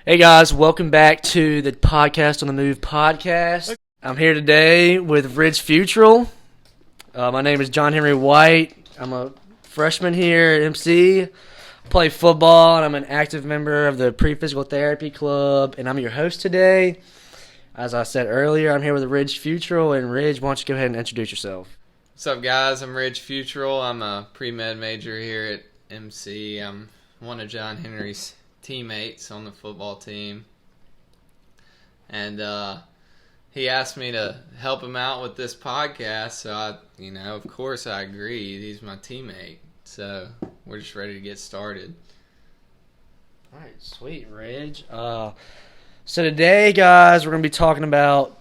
Hey guys, welcome back to the Podcast on the Move podcast. I'm here today with Ridge Futrell. My name is John Henry White. I'm a freshman here at MC. I play football and I'm an active member of the Pre-Physical Therapy Club, and I'm your host today. As I said earlier, I'm here with Ridge Futrell, and Ridge, why don't you go ahead and introduce yourself? What's up, guys? I'm Ridge Futrell. I'm a pre-med major here at MC. I'm one of John Henry's teammates on the football team. And he asked me to help him out with this podcast, so of course I agreed. He's my teammate. So we're just ready to get started. All right, sweet, Ridge. So today, guys, we're going to be talking about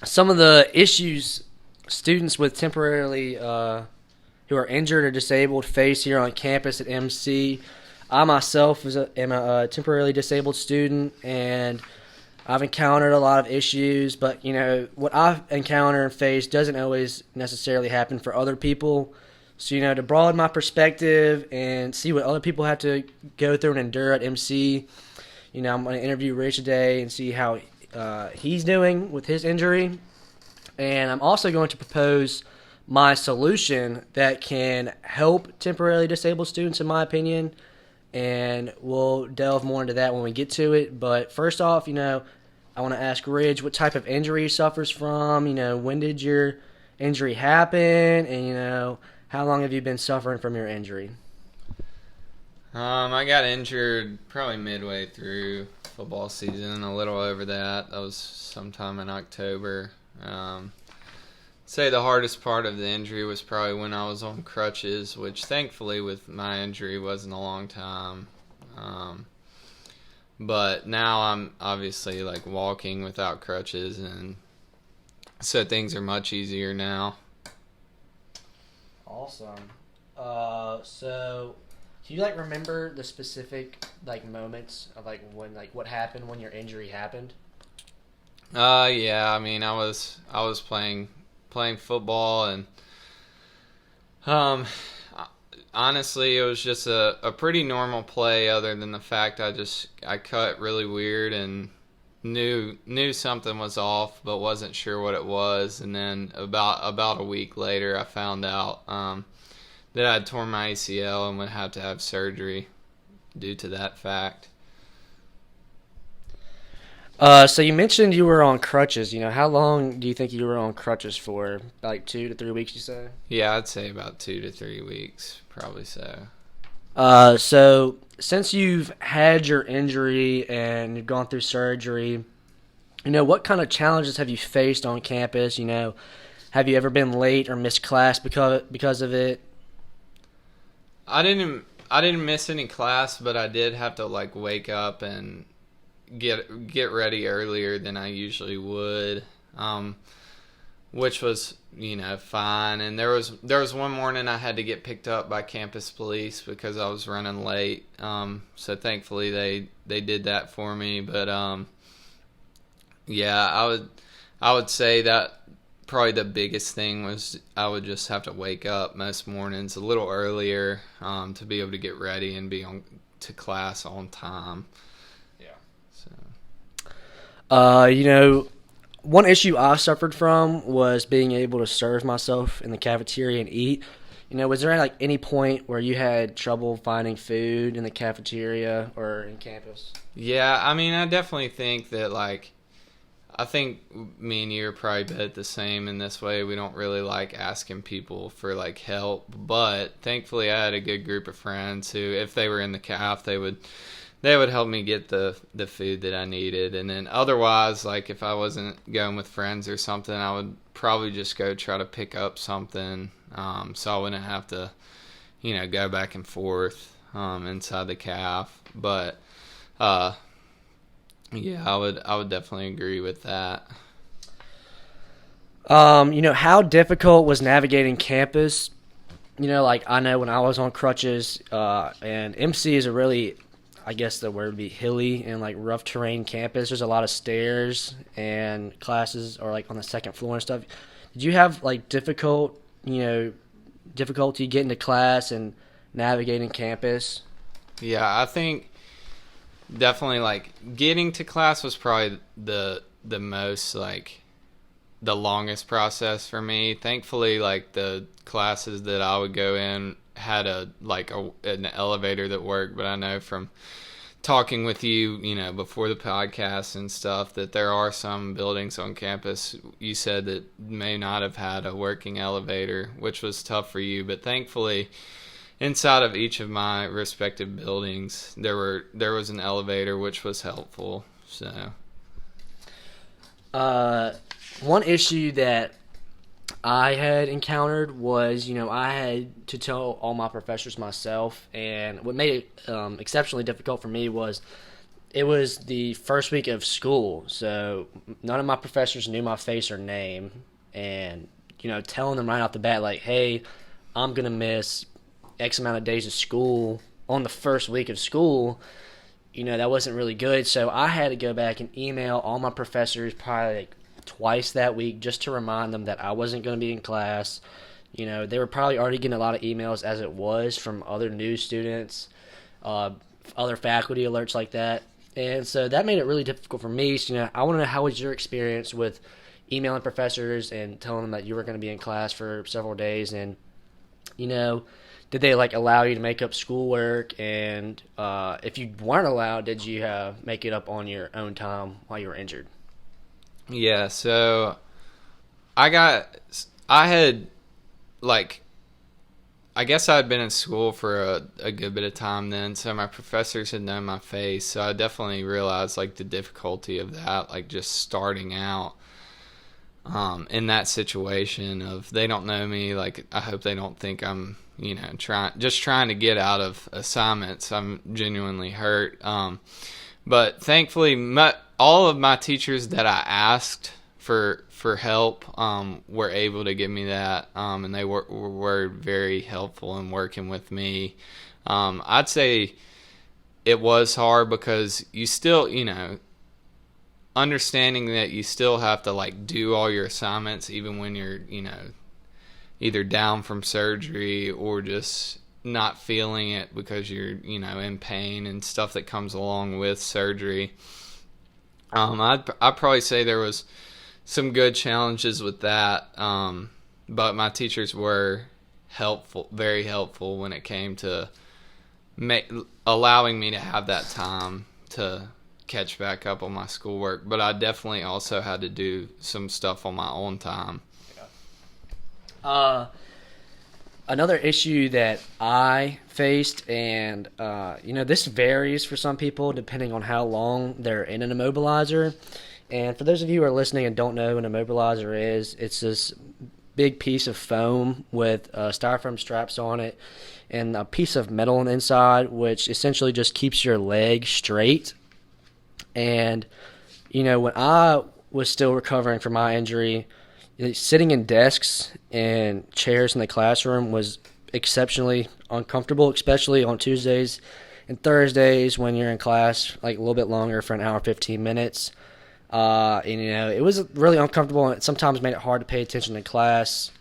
some of the issues students with temporarily who are injured or disabled face here on campus at MC. I myself am a temporarily disabled student, and I've encountered a lot of issues, but what I've encountered and faced doesn't always necessarily happen for other people. So to broaden my perspective and see what other people have to go through and endure at MC, I'm going to interview Rich today and see how he's doing with his injury. And I'm also going to propose my solution that can help temporarily disabled students, in my opinion. And we'll delve more into that when we get to it. But first off, I want to ask Ridge what type of injury he suffers from. When did your injury happen? And, how long have you been suffering from your injury? I got injured probably midway through football season, a little over that. That was sometime in October. Say the hardest part of the injury was probably when I was on crutches, which thankfully with my injury wasn't a long time. But now I'm obviously walking without crutches, and so things are much easier now. Awesome. So do you remember the specific moments of when what happened when your injury happened? Yeah, I mean I was playing football, and honestly it was just a pretty normal play, other than the fact I cut really weird and knew something was off but wasn't sure what it was. And then about a week later I found out that I'd torn my ACL and would have to have surgery due to that fact. So you mentioned you were on crutches. How long do you think you were on crutches for? 2 to 3 weeks, you say? Yeah, I'd say about 2 to 3 weeks, probably so. So since you've had your injury and you've gone through surgery, what kind of challenges have you faced on campus? Have you ever been late or missed class because of it? I didn't miss any class, but I did have to wake up and get ready earlier than I usually would, which was fine. And there was one morning I had to get picked up by campus police because I was running late. So thankfully they did that for me. But yeah, I would say that probably the biggest thing was I would just have to wake up most mornings a little earlier to be able to get ready and be on to class on time. One issue I suffered from was being able to serve myself in the cafeteria and eat. Was there any point where you had trouble finding food in the cafeteria or in campus? Yeah, I mean, I definitely think that I think me and you are probably both the same in this way. We don't really like asking people for help, but thankfully I had a good group of friends who, if they were in the caf, they would help me get the food that I needed. And then otherwise, if I wasn't going with friends or something, I would probably just go try to pick up something, so I wouldn't have to, go back and forth inside the caf. But yeah, I would definitely agree with that. How difficult was navigating campus? I know when I was on crutches, and MC is a really, I guess the word would be hilly and rough terrain campus. There's a lot of stairs, and classes are on the second floor and stuff. Did you have difficulty getting to class and navigating campus? Yeah, I think definitely like getting to class was probably the most like the longest process for me. Thankfully, like the classes that I would go in had an elevator that worked, but I know from talking with you, before the podcast and stuff, that there are some buildings on campus you said that may not have had a working elevator, which was tough for you. But thankfully, inside of each of my respective buildings, there was an elevator, which was helpful. So, one issue that I had encountered was, I had to tell all my professors myself, and what made it exceptionally difficult for me was it was the first week of school, so none of my professors knew my face or name, and, telling them right off the bat, like, hey, I'm going to miss X amount of days of school on the first week of school, that wasn't really good, so I had to go back and email all my professors probably like twice that week just to remind them that I wasn't going to be in class. They were probably already getting a lot of emails as it was from other new students, other faculty alerts like that. And so that made it really difficult for me. So, I want to know, how was your experience with emailing professors and telling them that you were going to be in class for several days? And, did they allow you to make up schoolwork? And if you weren't allowed, did you make it up on your own time while you were injured? yeah, so I had, like, I guess I had been in school for a good bit of time then, so my professors had known my face, so I definitely realized, like, the difficulty of that, like, just starting out in that situation of they don't know me, like, I hope they don't think I'm, trying to get out of assignments. I'm genuinely hurt. But thankfully, all of my teachers that I asked for help were able to give me that, and they were very helpful in working with me. I'd say it was hard because you still, understanding that you still have to do all your assignments even when you're, either down from surgery or just not feeling it because you're, in pain and stuff that comes along with surgery. I'd probably say there was some good challenges with that, but my teachers were helpful, very helpful when it came to allowing me to have that time to catch back up on my schoolwork. But I definitely also had to do some stuff on my own time. Another issue that I faced, and this varies for some people depending on how long they're in an immobilizer. And for those of you who are listening and don't know what an immobilizer is, it's this big piece of foam with styrofoam straps on it and a piece of metal on the inside, which essentially just keeps your leg straight. And, when I was still recovering from my injury, sitting in desks and chairs in the classroom was exceptionally uncomfortable, especially on Tuesdays and Thursdays when you're in class a little bit longer for an hour, 15 minutes. It was really uncomfortable, and it sometimes made it hard to pay attention to class,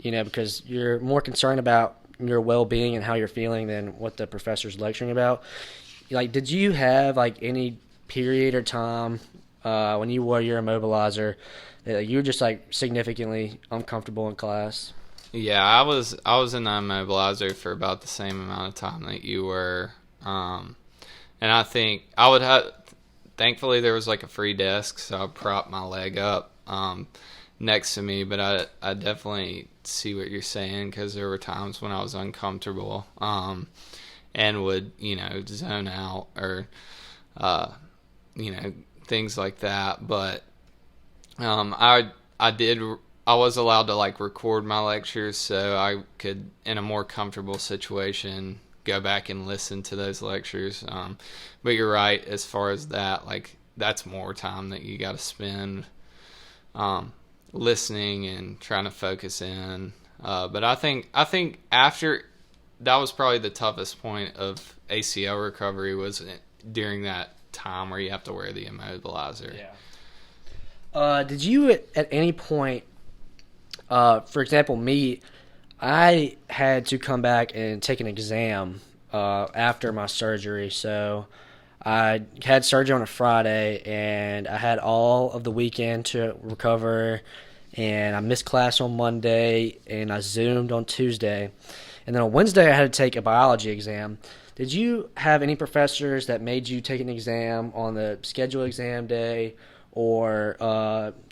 because you're more concerned about your well-being and how you're feeling than what the professor's lecturing about. Did you have any period or time when you wore your immobilizer that you were just significantly uncomfortable in class? Yeah, I was in the immobilizer for about the same amount of time that you were, and I think I would have. Thankfully, there was a free desk, so I propped my leg up next to me. But I definitely see what you're saying, because there were times when I was uncomfortable and would zone out or things like that. But I was allowed to record my lectures, so I could, in a more comfortable situation, go back and listen to those lectures. But you're right, as far as that, that's more time that you got to spend listening and trying to focus in. But I think after that was probably the toughest point of ACL recovery, was during that time where you have to wear the immobilizer. Yeah. Did you at any point, for example, me, I had to come back and take an exam after my surgery, so I had surgery on a Friday, and I had all of the weekend to recover, and I missed class on Monday, and I Zoomed on Tuesday. And then on Wednesday, I had to take a biology exam. Did you have any professors that made you take an exam on the scheduled exam day, or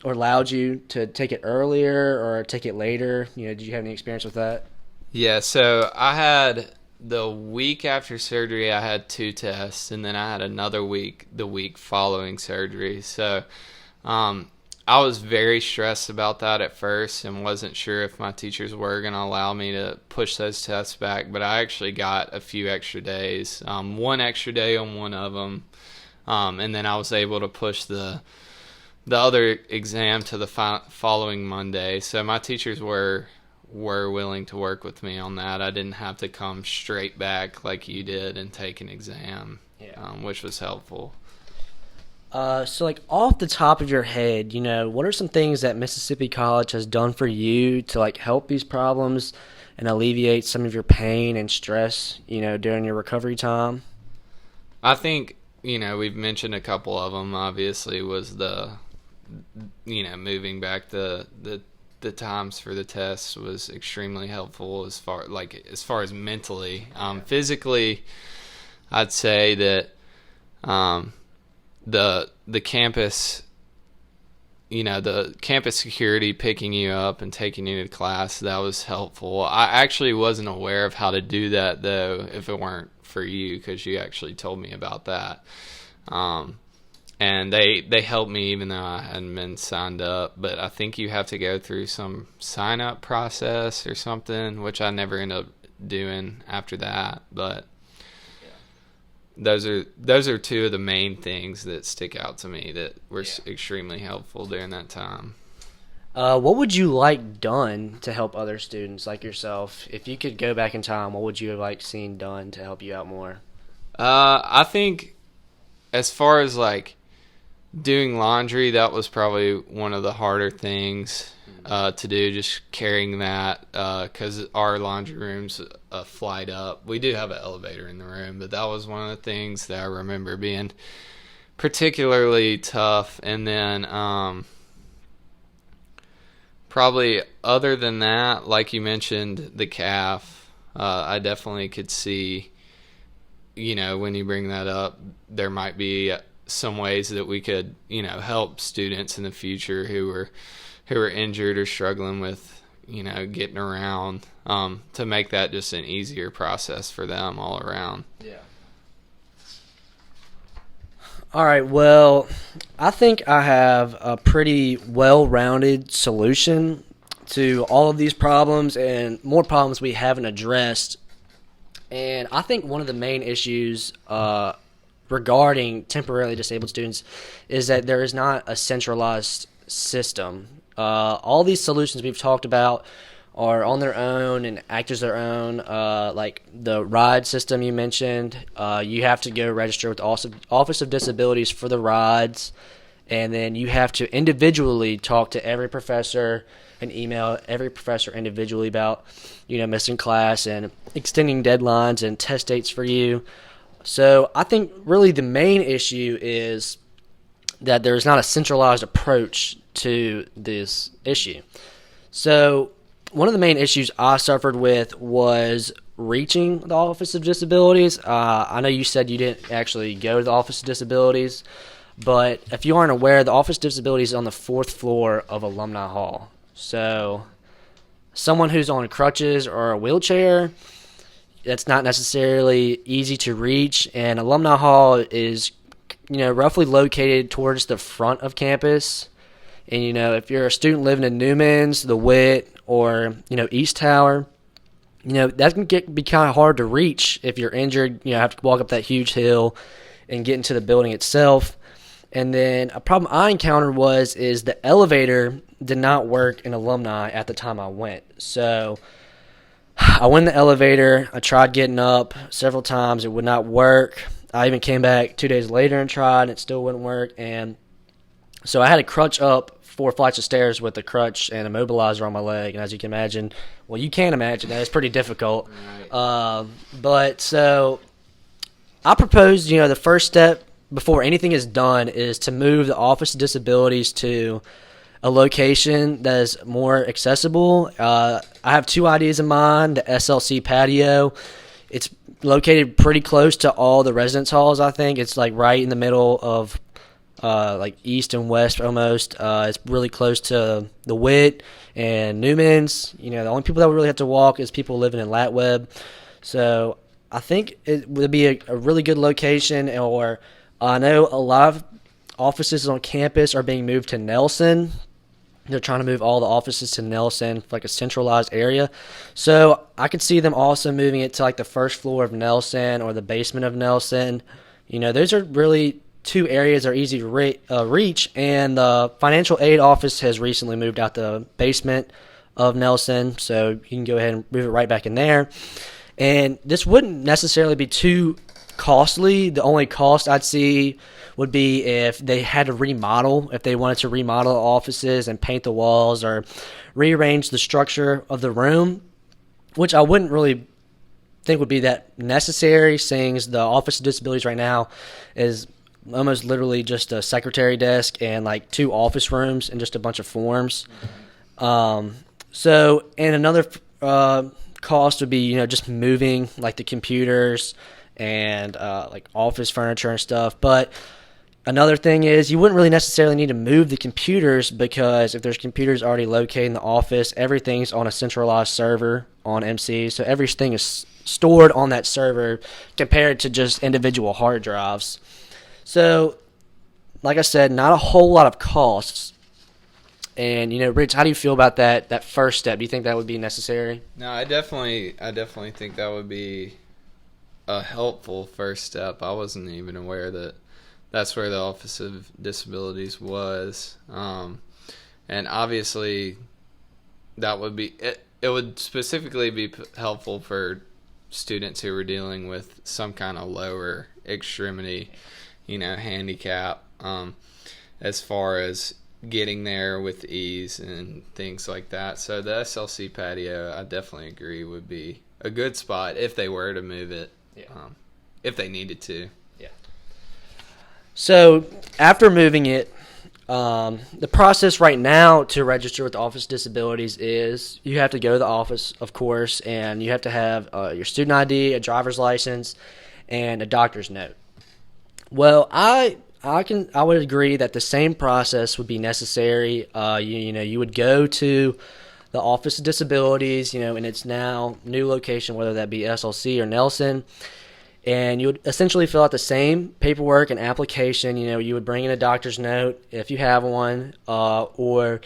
allowed you to take it earlier or take it later? Did you have any experience with that? Yeah, so I had the week after surgery, I had 2 tests, and then I had another week the week following surgery. So I was very stressed about that at first and wasn't sure if my teachers were going to allow me to push those tests back, but I actually got a few extra days, 1 extra day on one of them, and then I was able to push the other exam to the following Monday. So my teachers were willing to work with me on that. I didn't have to come straight back like you did and take an exam, which was helpful. So, like, off the top of your head, what are some things that Mississippi College has done for you to, like, help these problems and alleviate some of your pain and stress, during your recovery time? I think, we've mentioned a couple of them, obviously, was moving back the times for the tests was extremely helpful as far as mentally. Physically, I'd say that the campus, the campus security picking you up and taking you to class, that was helpful. I actually wasn't aware of how to do that, though, if it weren't for you, because you actually told me about that. And they helped me even though I hadn't been signed up. But I think you have to go through some sign-up process or something, which I never ended up doing after that. But those are two of the main things that stick out to me that were extremely helpful during that time. What would you like done to help other students like yourself? If you could go back in time, what would you have liked seen done to help you out more? I think as far as like doing laundry, that was probably one of the harder things to do, just carrying that, because our laundry room's a flight up. We do have an elevator in the room, but that was one of the things that I remember being particularly tough. And then probably other than that, like you mentioned, the calf, I definitely could see, when you bring that up, there might be some ways that we could, help students in the future who were injured or struggling with, getting around, to make that just an easier process for them all around. Yeah. All right, well, I think I have a pretty well-rounded solution to all of these problems and more problems we haven't addressed. And I think one of the main issues regarding temporarily disabled students is that there is not a centralized system. All these solutions we've talked about are on their own and act as their own. Like the RIDE system you mentioned, you have to go register with the Office of Disabilities for the rides, and then you have to individually talk to every professor and email every professor individually about, missing class and extending deadlines and test dates for you. So I think really the main issue is that there's not a centralized approach to this issue. So one of the main issues I suffered with was reaching the Office of Disabilities. I know you said you didn't actually go to the Office of Disabilities, but if you aren't aware, the Office of Disabilities is on the 4th floor of Alumni Hall. So someone who's on crutches or a wheelchair, that's not necessarily easy to reach, and Alumni Hall is, roughly located towards the front of campus. And, if you're a student living in Newman's, the Witt, or, East Tower, that can be kind of hard to reach if you're injured. Have to walk up that huge hill and get into the building itself. And then a problem I encountered is the elevator did not work in Alumni at the time I went. So I went in the elevator. I tried getting up several times. It would not work. I even came back 2 days later and tried, and it still wouldn't work. And so I had to crutch up 4 flights of stairs with a crutch and a mobilizer on my leg. And as you can imagine, you can't imagine that. It's pretty difficult. Right. But so I propose, the first step before anything is done is to move the Office of Disabilities to a location that is more accessible. I have two ideas in mind. The SLC patio. It's located pretty close to all the residence halls, I think. It's like right in the middle of like east and west almost. It's really close to the Witt and Newman's. The only people that would really have to walk is people living in Latweb. So I think it would be a really good location. Or I know a lot of offices on campus are being moved to Nelson. They're trying to move all the offices to Nelson, like a centralized area. So I could see them also moving it to like the first floor of Nelson or the basement of Nelson. Those are really two areas that are easy to reach. And the financial aid office has recently moved out the basement of Nelson. So you can go ahead and move it right back in there. And this wouldn't necessarily be too costly. The only cost I'd see would be if they had to remodel, if they wanted to remodel offices and paint the walls or rearrange the structure of the room, which I wouldn't really think would be that necessary, seeing as the Office of Disabilities right now is almost literally just a secretary desk and like two office rooms and just a bunch of forms. So, and another cost would be, just moving like the computers and like office furniture and stuff. But another thing is you wouldn't really necessarily need to move the computers, because if there's computers already located in the office, everything's on a centralized server on MC. So everything is stored on that server compared to just individual hard drives. So, like I said, not a whole lot of costs. And, Rich, how do you feel about that first step? Do you think that would be necessary? No, I definitely think that would be a helpful first step. I wasn't even aware that that's where the Office of Disabilities was. And obviously that would be it would specifically be helpful for students who were dealing with some kind of lower extremity, handicap, as far as getting there with ease and things like that. So the SLC patio, I definitely agree, would be a good spot if they were to move it, if they needed to. Yeah. So after moving it, the process right now to register with the Office of Disabilities is you have to go to the office, of course, and you have to have your student ID, a driver's license, and a doctor's note. Well, I would agree that the same process would be necessary. You would go to the Office of Disabilities, in its now new location, whether that be SLC or Nelson, and you would essentially fill out the same paperwork and application. You would bring in a doctor's note if you have one, or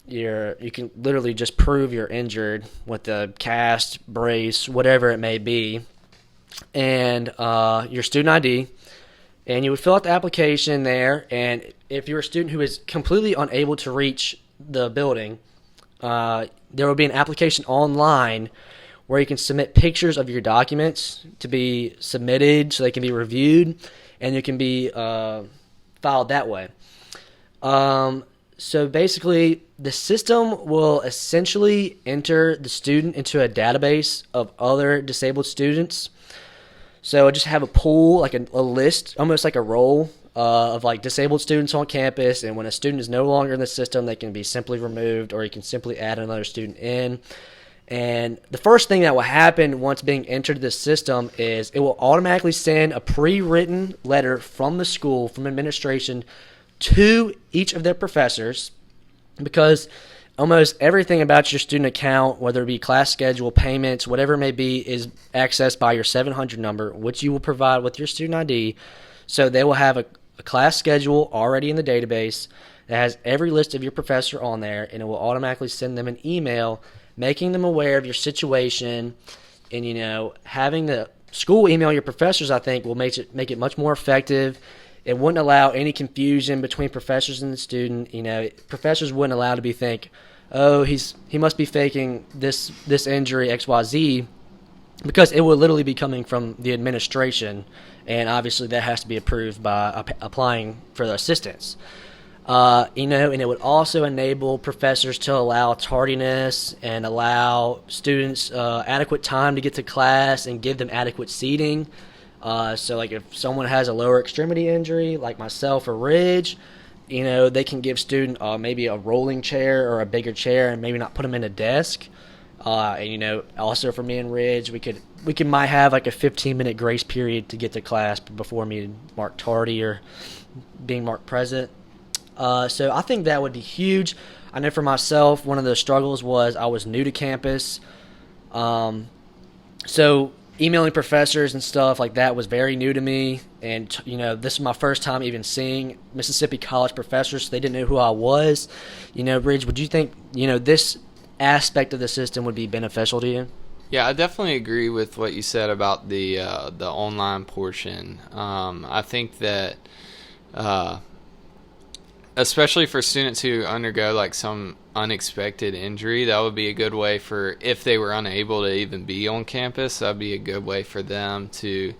you can literally just prove you're injured with a cast, brace, whatever it may be, and your student ID. And you would fill out the application there, and if you're a student who is completely unable to reach the building, there will be an application online where you can submit pictures of your documents to be submitted so they can be reviewed, and you can be filed that way. So basically, the system will essentially enter the student into a database of other disabled students. So just have a pool, like a list, almost like a roll of like disabled students on campus. And when a student is no longer in the system, they can be simply removed, or you can simply add another student in. And the first thing that will happen once being entered to the system is it will automatically send a pre-written letter from the school, from administration, to each of their professors, because almost everything about your student account, whether it be class schedule, payments, whatever it may be, is accessed by your 700 number, which you will provide with your student ID. So they will have a class schedule already in the database that has every list of your professor on there, and it will automatically send them an email making them aware of your situation. And, having the school email your professors, I think, will make it much more effective. It wouldn't allow any confusion between professors and the student. Professors wouldn't allow to be think, oh, he must be faking this injury XYZ, because it would literally be coming from the administration, and obviously that has to be approved by applying for the assistance. And it would also enable professors to allow tardiness and allow students adequate time to get to class and give them adequate seating. So like if someone has a lower extremity injury, like myself or Ridge, they can give student maybe a rolling chair or a bigger chair, and maybe not put them in a desk. And also for me and Ridge, we might have like a 15-minute grace period to get to class before me mark tardy or being marked present. So I think that would be huge. I know for myself, one of the struggles was I was new to campus. So emailing professors and stuff like that was very new to me. And, this is my first time even seeing Mississippi college professors. So they didn't know who I was. Ridge, would you think, this aspect of the system would be beneficial to you? Yeah, I definitely agree with what you said about the online portion. I think that especially for students who undergo like some unexpected injury, that would be a good way for, if they were unable to even be on campus, that'd be a good way for them to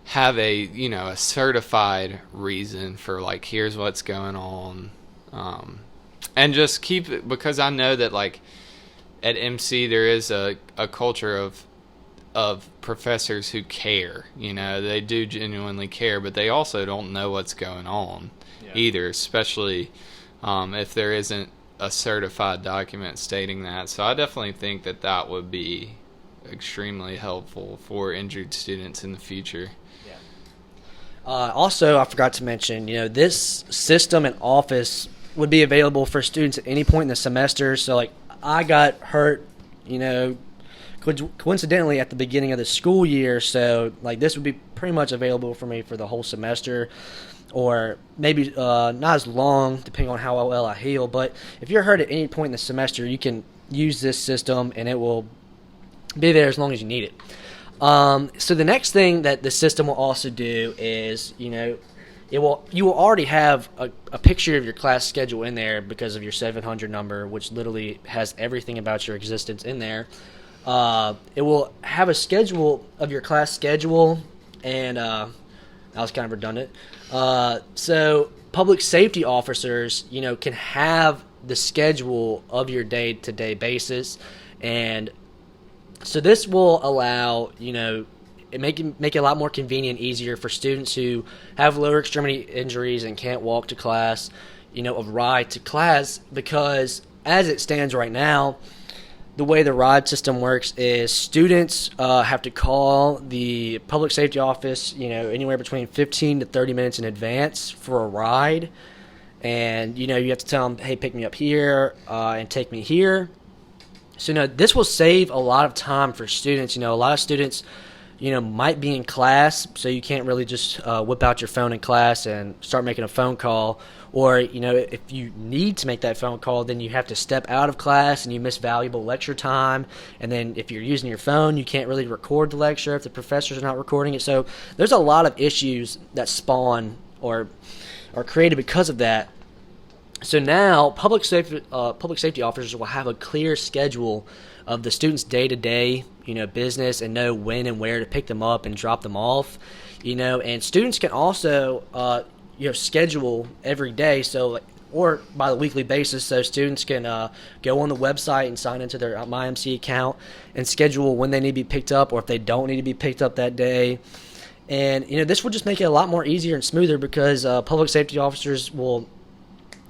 have a certified reason for like, here's what's going on. And just keep it, because I know that like at MC there is a culture of professors who care. They do genuinely care, but they also don't know what's going on either, especially if there isn't a certified document stating that. So I definitely think that would be extremely helpful for injured students in the future. Also, I forgot to mention, this system and office would be available for students at any point in the semester. So, like, I got hurt, coincidentally at the beginning of the school year. So, like, this would be pretty much available for me for the whole semester, or maybe not as long, depending on how well I heal. But if you're hurt at any point in the semester, you can use this system, and it will be there as long as you need it. So the next thing that the system will also do is, you will already have a picture of your class schedule in there because of your 700 number, which literally has everything about your existence in there. It will have a schedule of your class schedule, and that was kind of redundant. So public safety officers, can have the schedule of your day-to-day basis, and so this will allow, make it a lot more convenient, easier for students who have lower extremity injuries and can't walk to class, a ride to class, because as it stands right now, the way the ride system works is students have to call the public safety office, anywhere between 15 to 30 minutes in advance for a ride. And, you have to tell them, hey, pick me up here and take me here. So, this will save a lot of time for students. A lot of students, might be in class, so you can't really just whip out your phone in class and start making a phone call. Or, if you need to make that phone call, then you have to step out of class and you miss valuable lecture time. And then if you're using your phone, you can't really record the lecture if the professor's not recording it. So there's a lot of issues that spawn or are created because of that. So now public safety officers will have a clear schedule of the students' day-to-day, business, and know when and where to pick them up and drop them off, and students can also, schedule every day, so or by the weekly basis, so students can go on the website and sign into their MyMC account and schedule when they need to be picked up, or if they don't need to be picked up that day. And this will just make it a lot more easier and smoother, because public safety officers will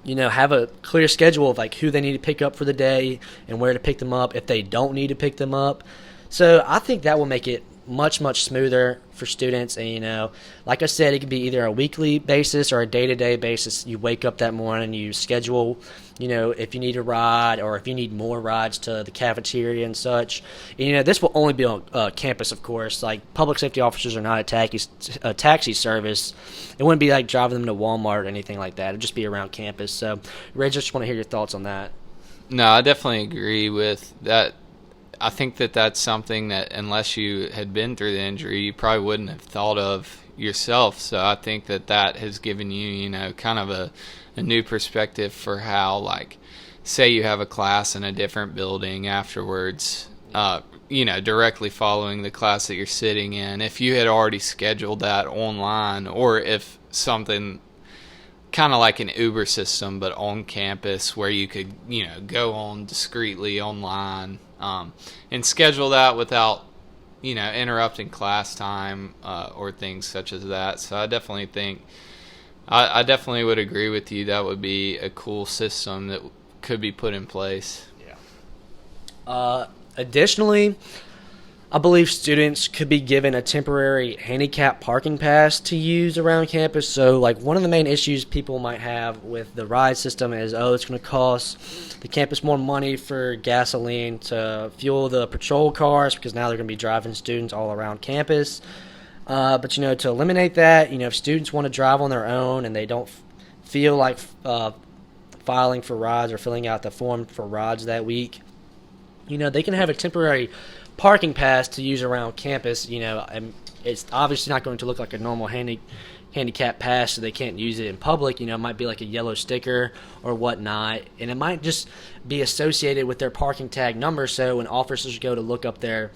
have a clear schedule of like who they need to pick up for the day and where to pick them up if they don't need to pick them up. So I think that will make it much, much smoother for students. And, like I said, it could be either a weekly basis or a day-to-day basis. You wake up that morning, you schedule, if you need a ride or if you need more rides to the cafeteria and such. And, this will only be on campus, of course. Like, public safety officers are not a taxi service. It wouldn't be like driving them to Walmart or anything like that. It would just be around campus. So, Reg, I just want to hear your thoughts on that. No, I definitely agree with that. I think that's something that, unless you had been through the injury, you probably wouldn't have thought of yourself. So I think that has given you, kind of a new perspective for how, like, say you have a class in a different building afterwards, directly following the class that you're sitting in. If you had already scheduled that online, or if something kind of like an Uber system but on campus where you could go on discreetly online and schedule that without interrupting class time or things such as that. So I definitely think I definitely would agree with you. That would be a cool system that could be put in place. Additionally, I believe students could be given a temporary handicap parking pass to use around campus. So, like, one of the main issues people might have with the ride system is, it's going to cost the campus more money for gasoline to fuel the patrol cars because now they're going to be driving students all around campus. But, to eliminate that, if students want to drive on their own and they don't feel like filing for rides or filling out the form for rides that week, they can have a temporary parking pass to use around campus. And it's obviously not going to look like a normal handicap pass, so they can't use it in public. It might be like a yellow sticker or whatnot, and it might just be associated with their parking tag number. So when officers go to look up their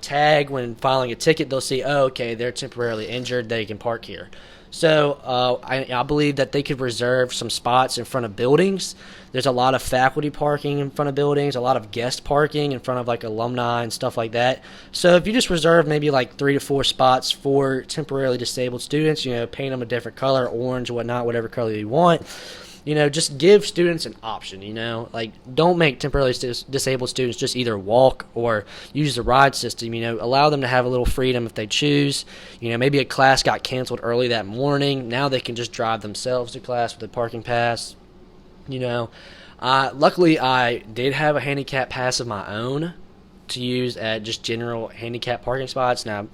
tag when filing a ticket, they'll see, okay, they're temporarily injured, they can park here. So I believe that they could reserve some spots in front of buildings. There's a lot of faculty parking in front of buildings, a lot of guest parking in front of like alumni and stuff like that. So if you just reserve maybe like 3 to 4 spots for temporarily disabled students, paint them a different color, orange, whatnot, whatever color you want. Just give students an option, like don't make temporarily disabled students just either walk or use the ride system, allow them to have a little freedom if they choose. Maybe a class got canceled early that morning. Now they can just drive themselves to class with a parking pass, Luckily, I did have a handicap pass of my own to use at just general handicap parking spots. Now,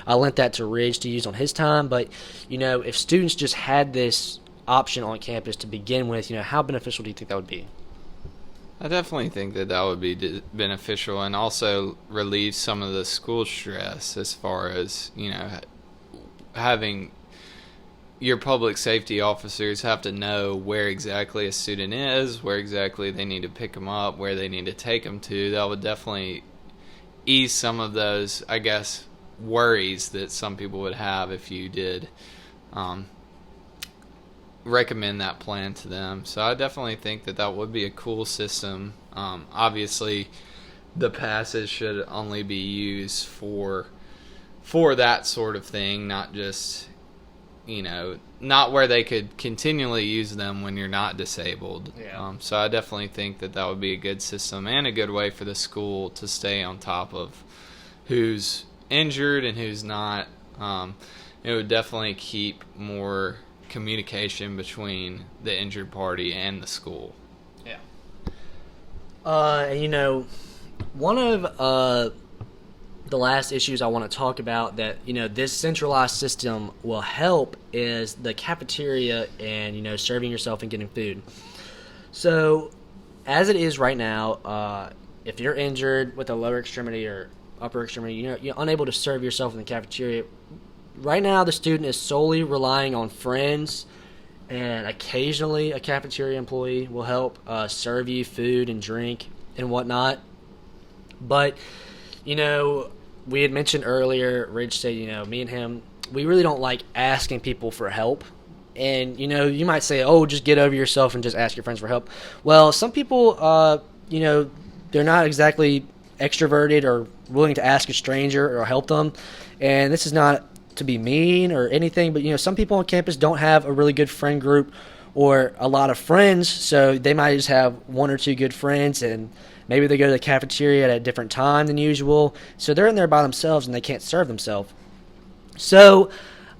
I lent that to Ridge to use on his time, but, if students just had this option on campus to begin with, how beneficial do you think that would be? I definitely think that would be beneficial and also relieve some of the school stress as far as, having your public safety officers have to know where exactly a student is, where exactly they need to pick them up, where they need to take them to. That would definitely ease some of those, I guess, worries that some people would have if you did recommend that plan to them. So I definitely think that would be a cool system. Obviously, the passes should only be used for that sort of thing, not just, not where they could continually use them when you're not disabled. Yeah. So I definitely think that would be a good system and a good way for the school to stay on top of who's injured and who's not. It would definitely keep more communication between the injured party and the school. Yeah. One of the last issues I want to talk about that, this centralized system will help is the cafeteria and, serving yourself and getting food. So, as it is right now, if you're injured with a lower extremity or upper extremity, you're unable to serve yourself in the cafeteria. Right now, the student is solely relying on friends, and occasionally a cafeteria employee will help serve you food and drink and whatnot. But, we had mentioned earlier, Ridge said, me and him, we really don't like asking people for help. And, you might say, just get over yourself and just ask your friends for help. Well, some people, they're not exactly extroverted or willing to ask a stranger or help them. And this is not to be mean or anything, but, some people on campus don't have a really good friend group or a lot of friends, so they might just have 1 or 2 good friends, and maybe they go to the cafeteria at a different time than usual, so they're in there by themselves and they can't serve themselves. So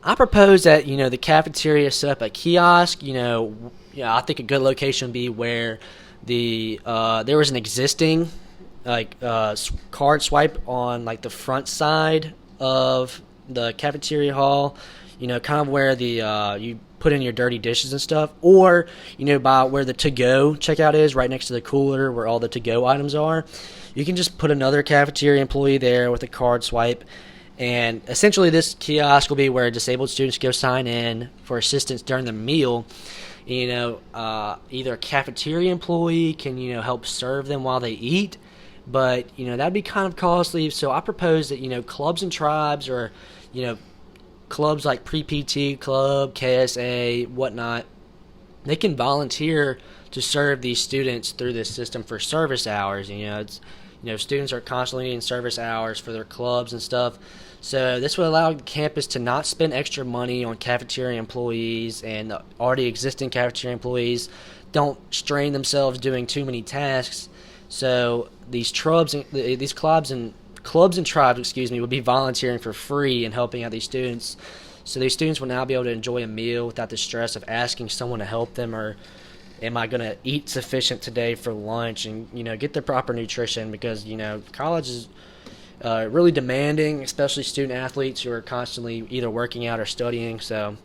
I propose that, the cafeteria set up a kiosk. I think a good location would be where there was an existing card swipe on like the front side of the cafeteria hall, kind of where the you put in your dirty dishes and stuff, or by where the to-go checkout is, right next to the cooler where all the to-go items are. You can just put another cafeteria employee there with a card swipe, and essentially this kiosk will be where disabled students go sign in for assistance during the meal. Either a cafeteria employee can help serve them while they eat, but that'd be kind of costly. So I propose that clubs and tribes, or clubs like Pre-PT Club, KSA, whatnot, they can volunteer to serve these students through this system for service hours. It's students are constantly needing service hours for their clubs and stuff. So this would allow the campus to not spend extra money on cafeteria employees, and the already existing cafeteria employees don't strain themselves doing too many tasks. So these clubs and tribes, would be volunteering for free and helping out these students. So these students will now be able to enjoy a meal without the stress of asking someone to help them, or am I going to eat sufficient today for lunch, and get the proper nutrition, because college is really demanding, especially student athletes who are constantly either working out or studying. So,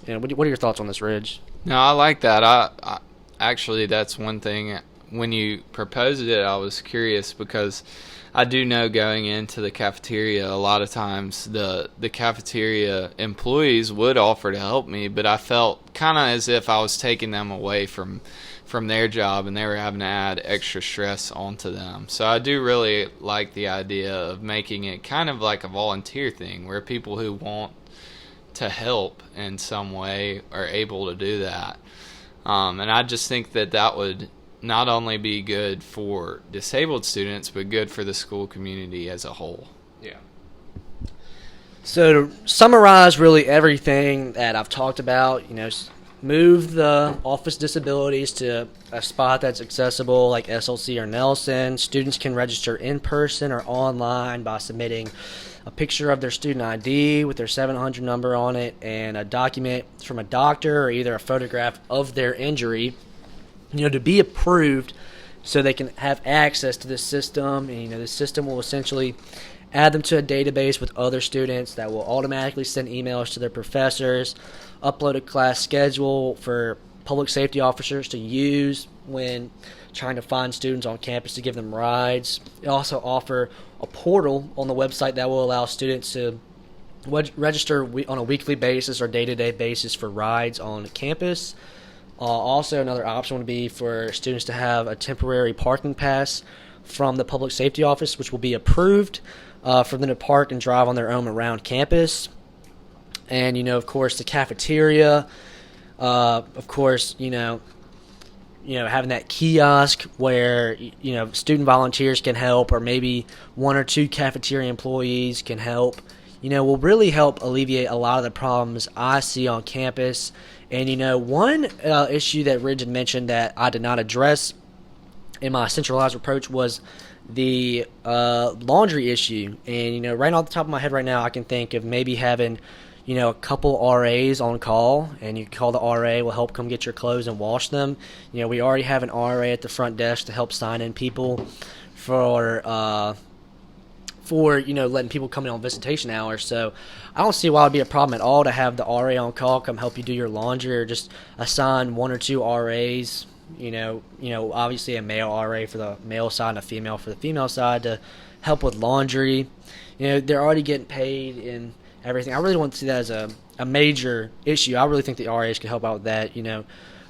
what are your thoughts on this, Ridge? No, I like that. I actually, that's one thing. When you proposed it, I was curious because I do know going into the cafeteria, a lot of times the cafeteria employees would offer to help me, but I felt kind of as if I was taking them away from their job, and they were having to add extra stress onto them. So I do really like the idea of making it kind of like a volunteer thing, where people who want to help in some way are able to do that. And I just think that would not only be good for disabled students, but good for the school community as a whole. Yeah. So to summarize really everything that I've talked about, move the office disabilities to a spot that's accessible like SLC or Nelson. Students can register in person or online by submitting a picture of their student ID with their 700 number on it, and a document from a doctor, or either a photograph of their injury, to be approved, so they can have access to this system. And the system will essentially add them to a database with other students that will automatically send emails to their professors, upload a class schedule for public safety officers to use when trying to find students on campus to give them rides. It also offer a portal on the website that will allow students to register on a weekly basis or day-to-day basis for rides on campus. Also, another option would be for students to have a temporary parking pass from the public safety office, which will be approved for them to park and drive on their own around campus. And, of course, the cafeteria, having that kiosk where, student volunteers can help, or maybe one or two cafeteria employees can help, will really help alleviate a lot of the problems I see on campus. And, one issue that Ridge had mentioned that I did not address in my centralized approach was the laundry issue. And, right off the top of my head right now, I can think of maybe having, a couple RAs on call, and you call the RA, will help come get your clothes and wash them. We already have an RA at the front desk to help sign in people for letting people come in on visitation hours. So I don't see why it would be a problem at all to have the RA on call come help you do your laundry, or just assign one or two RAs, obviously a male RA for the male side and a female for the female side to help with laundry. They're already getting paid and everything. I really don't see that as a major issue. I really think the RAs can help out with that.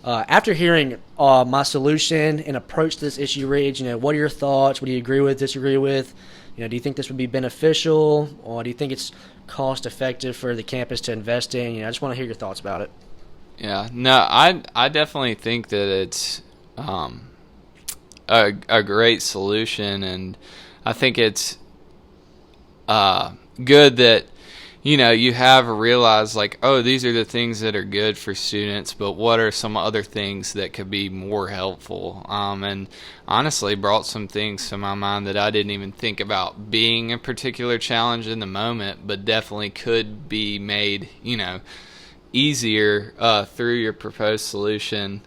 After hearing my solution and approach to this issue, Ridge, what are your thoughts? What do you agree with, disagree with? Do you think this would be beneficial, or do you think it's cost effective for the campus to invest in? I just want to hear your thoughts about it. Yeah, no, I definitely think that it's a great solution, and I think it's good that you have realized, like, oh, these are the things that are good for students, but what are some other things that could be more helpful? And honestly brought some things to my mind that I didn't even think about being a particular challenge in the moment, but definitely could be made, easier through your proposed solution.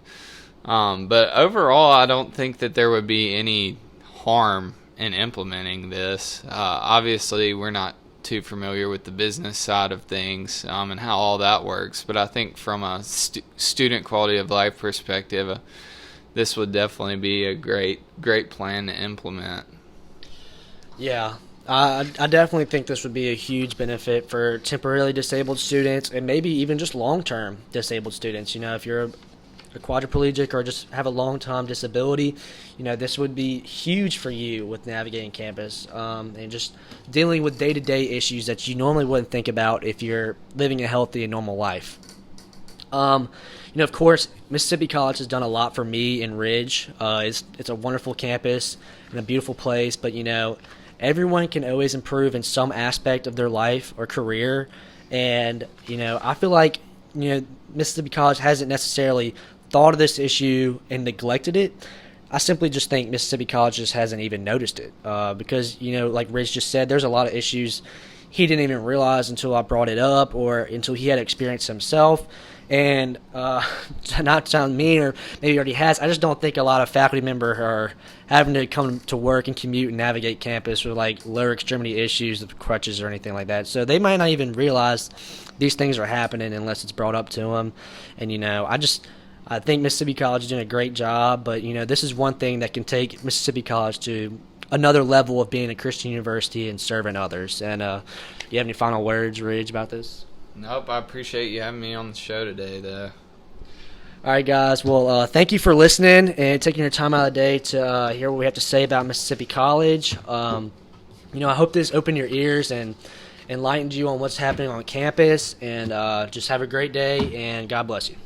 But overall, I don't think that there would be any harm in implementing this. Obviously, we're not too familiar with the business side of things and how all that works, but I think from a student quality of life perspective, this would definitely be a great plan to implement. Yeah, I definitely think this would be a huge benefit for temporarily disabled students, and maybe even just long-term disabled students. If you're a quadriplegic or just have a long-time disability, this would be huge for you with navigating campus and just dealing with day-to-day issues that you normally wouldn't think about if you're living a healthy and normal life. Of course, Mississippi College has done a lot for me in Ridge. It's a wonderful campus and a beautiful place, but everyone can always improve in some aspect of their life or career, and I feel like Mississippi College hasn't necessarily thought of this issue and neglected it. I simply just think Mississippi College just hasn't even noticed it because like Ridge just said, there's a lot of issues he didn't even realize until I brought it up or until he had experienced himself. And to not sound mean, or maybe he already has, I just don't think a lot of faculty members are having to come to work and commute and navigate campus with like lower extremity issues of crutches or anything like that. So they might not even realize these things are happening unless it's brought up to them. And I think Mississippi College is doing a great job, but this is one thing that can take Mississippi College to another level of being a Christian university and serving others. And you have any final words, Ridge, about this? Nope, I appreciate you having me on the show today, though. All right, guys. Well, thank you for listening and taking your time out of the day to hear what we have to say about Mississippi College. I hope this opened your ears and enlightened you on what's happening on campus. And just have a great day, and God bless you.